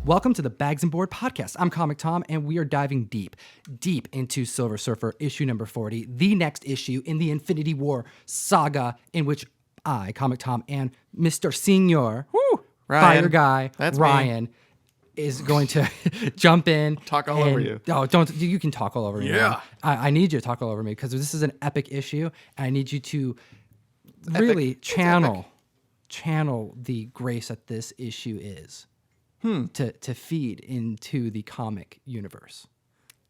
Welcome to the Bags and Board podcast. I'm Comic Tom, and we are diving deep into Silver Surfer issue number 40, the next issue in the Infinity War saga, in which I, Comic Tom, and Mr. Senior, Fire Guy, Ryan, is going to jump in. Talk all over you. Oh, don't. You can talk all over me. Yeah. I need you to talk all over me because this is an epic issue, and I need you to really channel the grace that this issue is. To feed into the comic universe.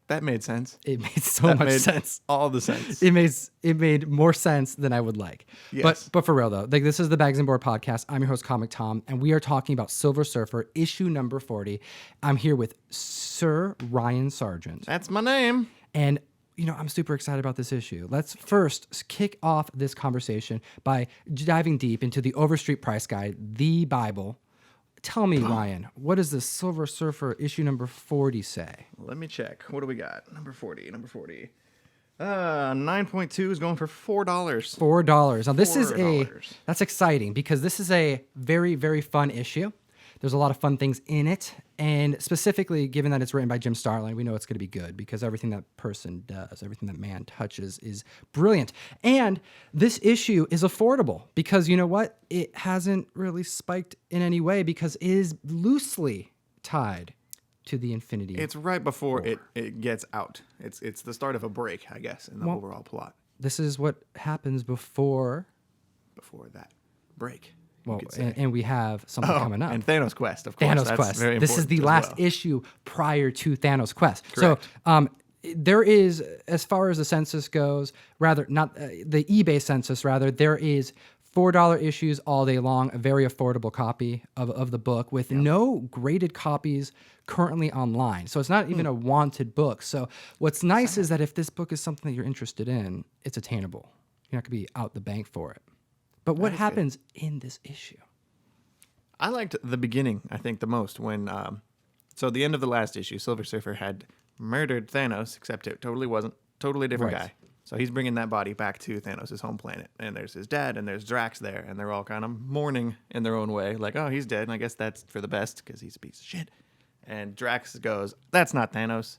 That made sense. It made so much sense. All the sense. It made more sense than I would like. Yes. But for real though, like this is the Bags and Board podcast. I'm your host Comic Tom, and we are talking about Silver Surfer issue number 40. I'm here with Sir Ryan Sargent. That's my name. And I'm super excited about this issue. Let's first kick off this conversation by diving deep into the Overstreet Price Guide, the Bible. Tell me, Ryan, what does the Silver Surfer issue number 40 say? Let me check. What do we got? Number 40. 9.2 is going for $4. $4. Now, this is that's exciting because this is a very, very fun issue. There's a lot of fun things in it. And specifically, given that it's written by Jim Starlin, we know it's going to be good because everything that person does, everything that man touches is brilliant. And this issue is affordable because you know what? It hasn't really spiked in any way because it is loosely tied to the Infinity It's right before it gets out. It's the start of a break, I guess, in the overall plot. This is what happens before that break. Well, and we have something coming up. And Thanos Quest, of course. Thanos Quest. This is the last issue prior to Thanos Quest. Correct. So there is, as far as the census goes, rather not the eBay census, rather, there is $4 issues all day long, a very affordable copy of the book with no graded copies currently online. So it's not even a wanted book. So what's nice is that if this book is something that you're interested in, it's attainable. You're not going to be out the bank for it. But what happens in this issue? I liked the beginning, I think, the most when, so the end of the last issue, Silver Surfer had murdered Thanos, except it totally wasn't. Totally different guy. So he's bringing that body back to Thanos' home planet. And there's his dad and there's Drax there. And they're all kind of mourning in their own way. Like, oh, he's dead. And I guess that's for the best because he's a piece of shit. And Drax goes, that's not Thanos.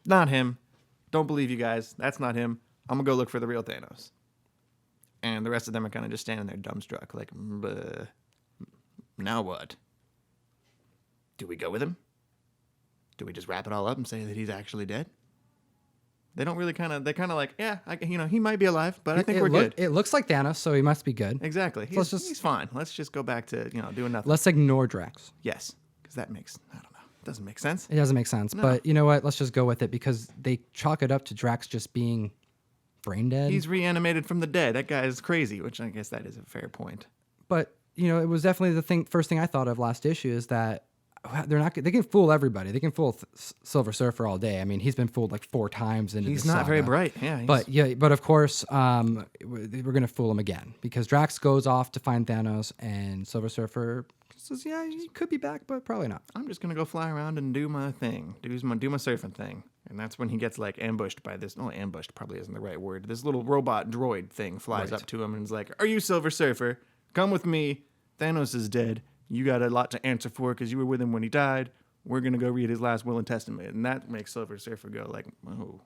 Not him. Don't believe you guys. That's not him. I'm going to go look for the real Thanos. And the rest of them are kind of just standing there dumbstruck, like, now what? Do we go with him? Do we just wrap it all up and say that he's actually dead? They don't really they're kind of like, yeah, he might be alive, but I think we're good. It looks like Thanos, so he must be good. Exactly. He's fine. Let's just go back to, doing nothing. Let's ignore Drax. Yes, because that makes, I don't know, it doesn't make sense. It doesn't make sense, no. But you know what? Let's just go with it because they chalk it up to Drax just being brain dead. He's reanimated from the dead. That guy is crazy, which I guess that is a fair point. But it was definitely the first thing I thought of last issue is that they can fool everybody. They can fool Silver Surfer all day. I mean, he's been fooled like 4 times into He's the not saga. very bright. Yeah. But of course, we're gonna fool him again because Drax goes off to find Thanos, and Silver Surfer says, "Yeah, he could be back, but probably not." I'm just gonna go fly around and do my thing, do my surfing thing. And that's when he gets like ambushed by this. Oh, ambushed probably isn't the right word. This little robot droid thing flies up to him and is like, "Are you Silver Surfer? Come with me. Thanos is dead. You got a lot to answer for because you were with him when he died. We're gonna go read his last will and testament." And that makes Silver Surfer go like, "Oh,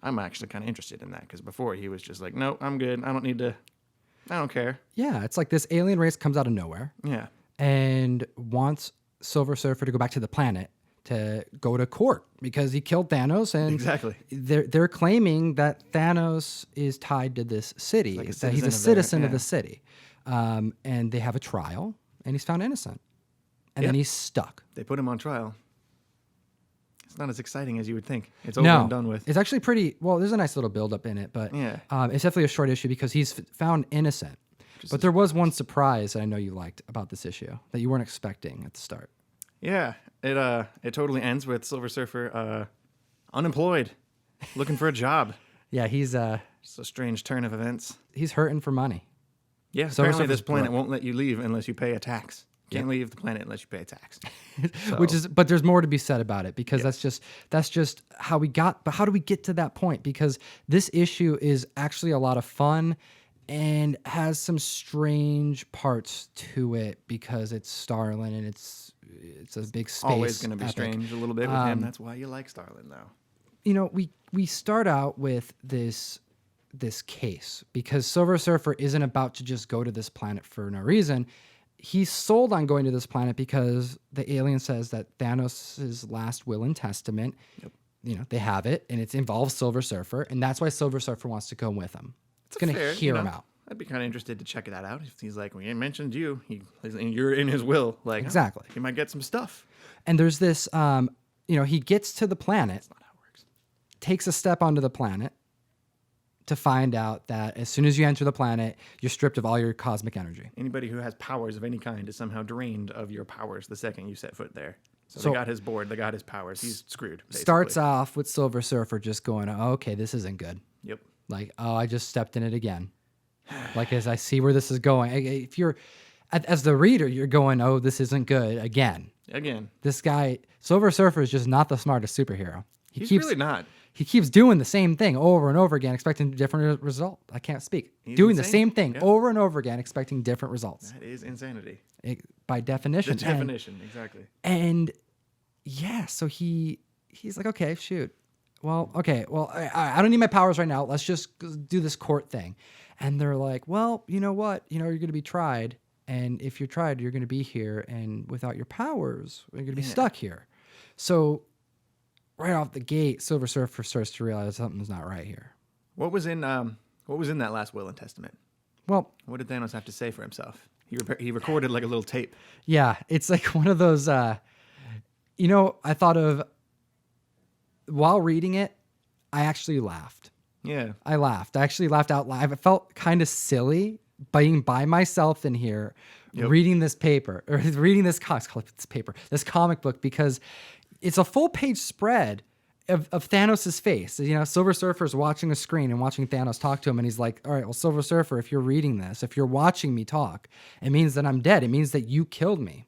I'm actually kind of interested in that." Because before he was just like, "No, I'm good. I don't care." Yeah, it's like this alien race comes out of nowhere. Yeah. And wants Silver Surfer to go back to the planet to go to court because he killed Thanos, and exactly they're claiming that Thanos is tied to this city, that he's a citizen of the city, and they have a trial, and he's found innocent, and then he's stuck. They put him on trial. It's not as exciting as you would think. It's over and done with. It's actually pretty well. There's a nice little build up in it, but it's definitely a short issue because he's found innocent. But there was one surprise that I know you liked about this issue that you weren't expecting at the start. Yeah, it totally ends with Silver Surfer unemployed, looking for a job. Yeah, he's it's a strange turn of events. He's hurting for money. Yeah, apparently this planet won't let you leave unless you pay a tax. Can't leave the planet unless you pay a tax. So. But there's more to be said about it because that's just how we got. But how do we get to that point? Because this issue is actually a lot of fun. and has some strange parts to it because it's Starlin and it's a big space. Always going to be epic. strange a little bit with him. That's why you like Starlin, though. You know, we start out with this case because Silver Surfer isn't about to just go to this planet for no reason. He's sold on going to this planet because the alien says that Thanos' last will and testament, you know, they have it, and it involves Silver Surfer, and that's why Silver Surfer wants to go with him. It's going to hear him out. I'd be kind of interested to check that out. If he's like, we mentioned you, you're in his will. Like, exactly. He might get some stuff. And there's this, you know, he gets to the planet, That's not how it works. takes a step onto the planet to find out that as soon as you enter the planet, you're stripped of all your cosmic energy. Anybody who has powers of any kind is somehow drained of your powers the second you set foot there. So they got his board, they got his powers. He's screwed. Basically. Starts off with Silver Surfer just going, oh, okay, this isn't good. Yep. Like, oh, I just stepped in it again. Like, as I see where this is going. If you're, as the reader, you're going, oh, this isn't good again. This guy, Silver Surfer, is just not the smartest superhero. He's really not. He keeps doing the same thing over and over again, expecting a different result. I can't speak. He's doing insane. the same thing over and over again, expecting different results. That is insanity. By definition. The definition, exactly. And yeah, so he's like, okay, shoot. Well, okay, well, I don't need my powers right now. Let's just do this court thing. And they're like, well, you know what? You know, you're going to be tried. And if you're tried, you're going to be here. And without your powers, you're going to be stuck here. So right off the gate, Silver Surfer starts to realize something's not right here. What was in that last will and testament? Well, what did Thanos have to say for himself? He recorded like a little tape. Yeah, it's like one of those, you know, I thought of, while reading it, I actually laughed. Yeah. I laughed. I actually laughed out loud. I felt kind of silly being by myself in here, reading this paper, or reading this comic book, because it's a full page spread of Thanos' face. You know, Silver Surfer's watching a screen and watching Thanos talk to him, and he's like, all right, well, Silver Surfer, if you're reading this, if you're watching me talk, it means that I'm dead. It means that you killed me.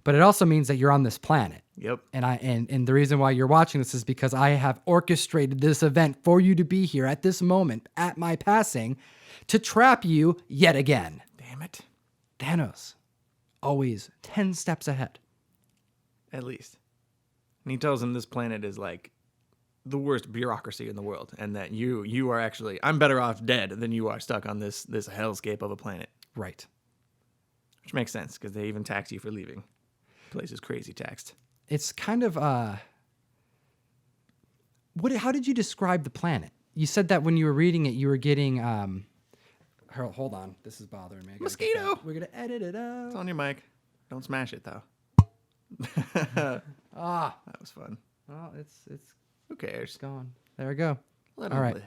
But it also means that you're on this planet. Yep. And the reason why you're watching this is because I have orchestrated this event for you to be here at this moment, at my passing, to trap you yet again. Damn it. Thanos, always 10 steps ahead. At least. And he tells him this planet is like the worst bureaucracy in the world, and that you are actually, I'm better off dead than you are stuck on this hellscape of a planet. Right. Which makes sense, because they even tax you for leaving. The place is crazy taxed. It's kind of, how did you describe the planet? You said that when you were reading it, you were getting, hold on, this is bothering me. Mosquito! We're going to edit it out. It's on your mic. Don't smash it, though. That was fun. Well, it's Who cares? gone. There we go. Let All him right. live.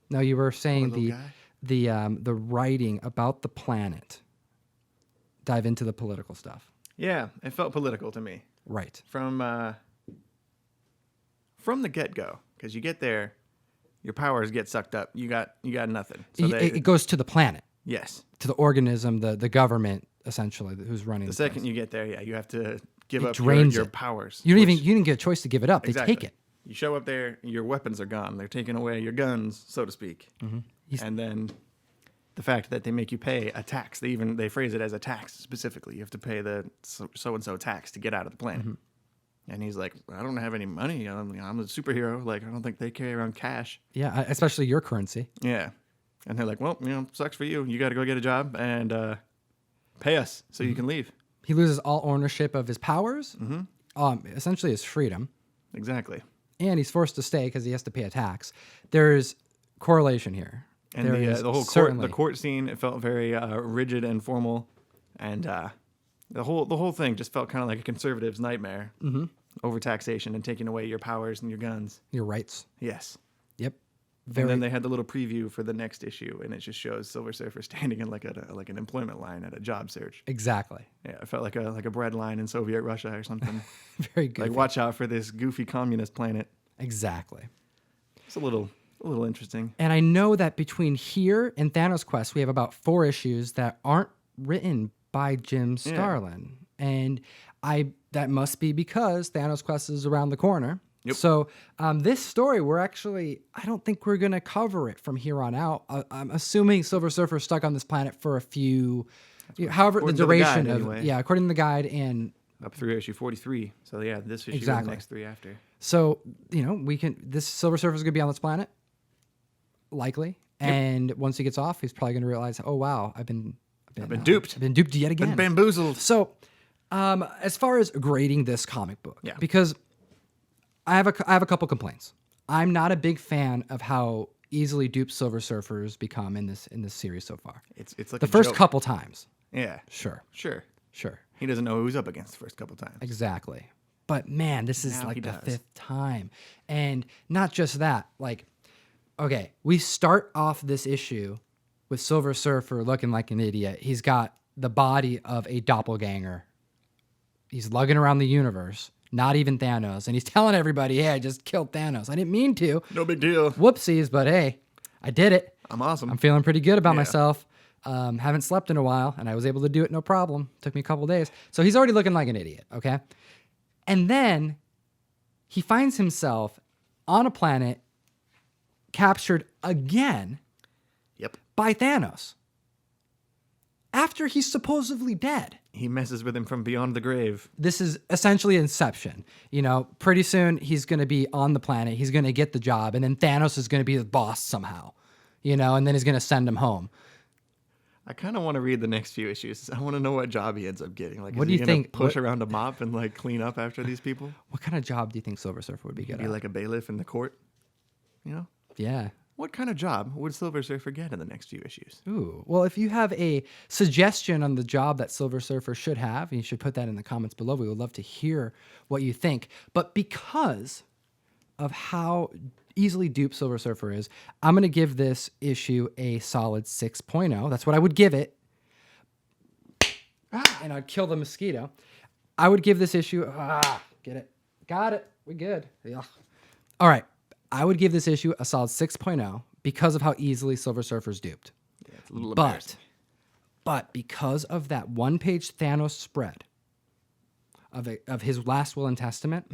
No, you were saying Poor the writing about the dive into the political stuff. Yeah, it felt political to me. Right. From the get-go, because you get there, your powers get sucked up. You got nothing. So It goes to the planet, yes. to the organism, the government, essentially, who's running The the second place. you get there, you have to give up drains your it. powers. You didn't get a choice to give it up. They Exactly. take it. You show up there, your weapons are gone. They're taking away your guns, so to speak. Mm-hmm. And then the fact that they make you pay a tax. They phrase it as a tax specifically. You have to pay the so-and-so tax to get out of the planet. Mm-hmm. And he's like, I don't have any money. I'm a superhero. Like, I don't think they carry around cash. Yeah, especially your currency. Yeah. And they're like, well, sucks for you. You got to go get a job and pay us so you can leave. He loses all ownership of his powers, essentially his freedom. Exactly. And he's forced to stay because he has to pay a tax. There's correlation here. And the whole court scene, it felt very rigid and formal, and the whole thing just felt kind of like a conservative's nightmare. Mm-hmm. Overtaxation and taking away your powers and your guns. Your rights. Yes. Yep. And then they had the little preview for the next issue, and it just shows Silver Surfer standing in like an employment line at a job search. Exactly. Yeah, it felt like a bread line in Soviet Russia or something. Very good. Like, watch out for this goofy communist planet. Exactly. It's a little interesting. And I know that between here and Thanos Quest, we have about 4 issues that aren't written by Jim Starlin. And that must be because Thanos Quest is around the corner. Yep. So this story, I don't think we're going to cover it from here on out. I'm assuming Silver Surfer's stuck on this planet for a few, however, the duration of, anyway. according to the guide, and up through issue 43. So yeah, this issue Exactly. and the next 3 after. so, this Silver Surfer's going to be on this planet, likely. Yep. And once he gets off, he's probably going to realize, oh, wow, I've been duped. I've been duped yet again. Been bamboozled. So, as far as grading this comic book, Yeah. because I have a couple complaints. I'm not a big fan of how easily duped Silver Surfers become in this series so far. It's like The a first joke. couple times, Yeah. sure. Sure. He doesn't know who he's up against the first couple times. Exactly. But man, this is Now like he the does. 5th time. And not just that, like, okay, we start off this issue with Silver Surfer looking like an idiot. He's got the body of a doppelganger. He's lugging around the universe, not even Thanos. And he's telling everybody, hey, I just killed Thanos. I didn't mean to. No big deal. Whoopsies, but hey, I did it. I'm awesome. I'm feeling pretty good about Yeah. myself. Haven't slept in a while, and I was able to do it no problem. Took me a couple days. So he's already looking like an idiot, okay? And then he finds himself on a planet captured again Yep. by Thanos after he's supposedly dead. He messes with him from beyond the grave. This is essentially Inception. Pretty soon he's going to be on the planet. He's going to get the job, and then Thanos is going to be the boss somehow, and then he's going to send him home. I kind of want to read the next few issues. I want to know what job he ends up getting. Like, What is do he you gonna think- push around a mop and like clean up after these people? What kind of job do you think Silver Surfer would be good Be at? like a bailiff in the court? Yeah. What kind of job would Silver Surfer get in the next few issues? Ooh. Well, if you have a suggestion on the job that Silver Surfer should have, you should put that in the comments below. We would love to hear what you think. But because of how easily duped Silver Surfer is, I'm going to give this issue a solid 6.0. That's what I would give it. And I'd kill the mosquito. I would give this issue... get it. Got it. We good. Yeah. All right. I would give this issue a solid 6.0 because of how easily Silver Surfer's duped. Yeah, it's a little embarrassing. But because of that one-page Thanos spread of his last will and testament,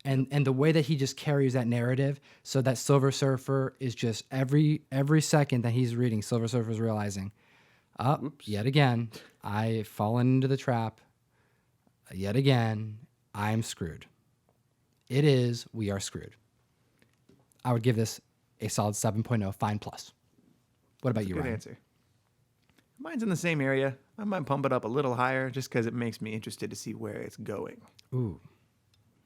and the way that he just carries that narrative, so that Silver Surfer is just every second that he's reading, Silver Surfer's realizing, yet again, I've fallen into the trap. Yet again, I'm screwed. We are screwed. I would give this a solid 7.0, fine plus. What about you, Good Ryan? answer. Mine's in the same area. I might pump it up a little higher just because it makes me interested to see where it's going. Ooh.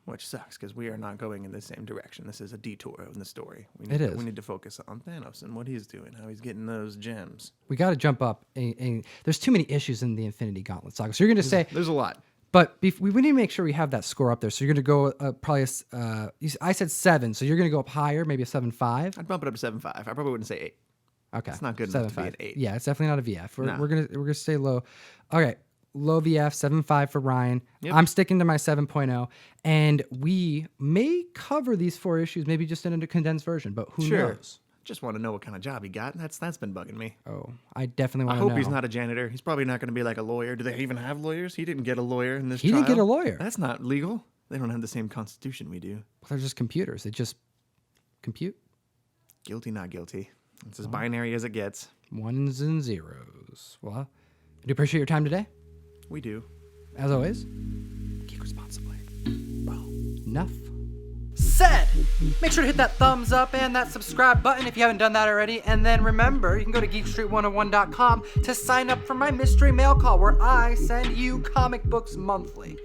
Which sucks because we are not going in the same direction. This is a detour in the story. It is. We need to focus on Thanos and what he's doing, how he's getting those gems. We got to jump up. There's too many issues in the Infinity Gauntlet saga. So you're going to say, There's a lot. but we need to make sure we have that score up there. So you're going to go probably, I said 7. So you're going to go up higher, maybe a 7.5. I'd bump it up to 7.5. I probably wouldn't say 8. Okay. It's not good enough to be an 8. Yeah, it's definitely not a VF. No. We're gonna stay low. Okay. Low VF, 7.5 for Ryan. Yep. I'm sticking to my 7.0. And we may cover these 4 issues, maybe just in a condensed version, but who knows? Just want to know what kind of job he got. That's been bugging me. Oh, I definitely I want to know. hope he's not a janitor. He's probably not going to be like a lawyer. Do they even have lawyers? He didn't get a lawyer in this He trial. didn't get a lawyer. That's not legal. They don't have the same constitution we do. They're just computers. They just compute. Guilty, not guilty. It's as binary as it gets. Ones and zeros. Well, I do appreciate your time today. We do. As always, geek responsibly. Well, enough said. Make sure to hit that thumbs up and that subscribe button if you haven't done that already. And then remember, you can go to geekstreet101.com to sign up for my mystery mail call where I send you comic books monthly.